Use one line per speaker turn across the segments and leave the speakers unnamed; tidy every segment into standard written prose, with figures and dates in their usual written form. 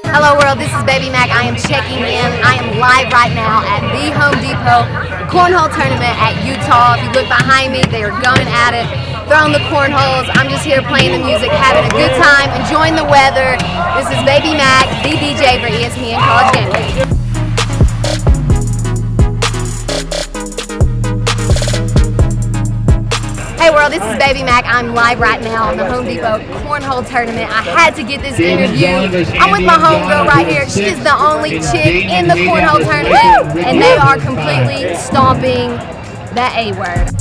Hello world, this is Baby Mac. I am checking in. I am live right now at the Home Depot Cornhole Tournament at Utah. If you look behind me, they are going at it, throwing the cornholes. I'm just here playing the music, having a good time, enjoying the weather. This is Baby Mac, the DJ for ESPN College Game Day. Hey world, this is Baby Mac. I'm live right now on the Home Depot Cornhole Tournament. I had to get this interview. I'm with my homegirl right here. She is the only chick in the Cornhole Tournament, and they are completely stomping that A word.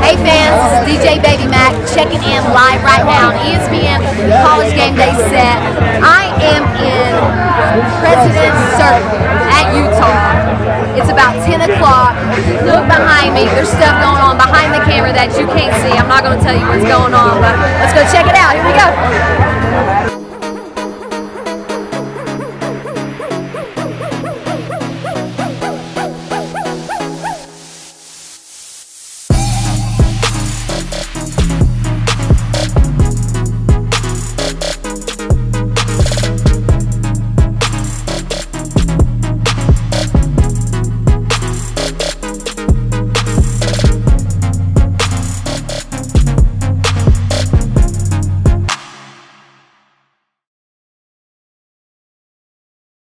Hey fans, this is DJ Baby Mac checking in live right now on ESPN College Game Day set. I am in President's Circle at Utah. It's about 10 o'clock. Look behind me. There's stuff going on behind the camera that you can't see. I'm not going to tell you what's going on, but let's go check it out. Here we go.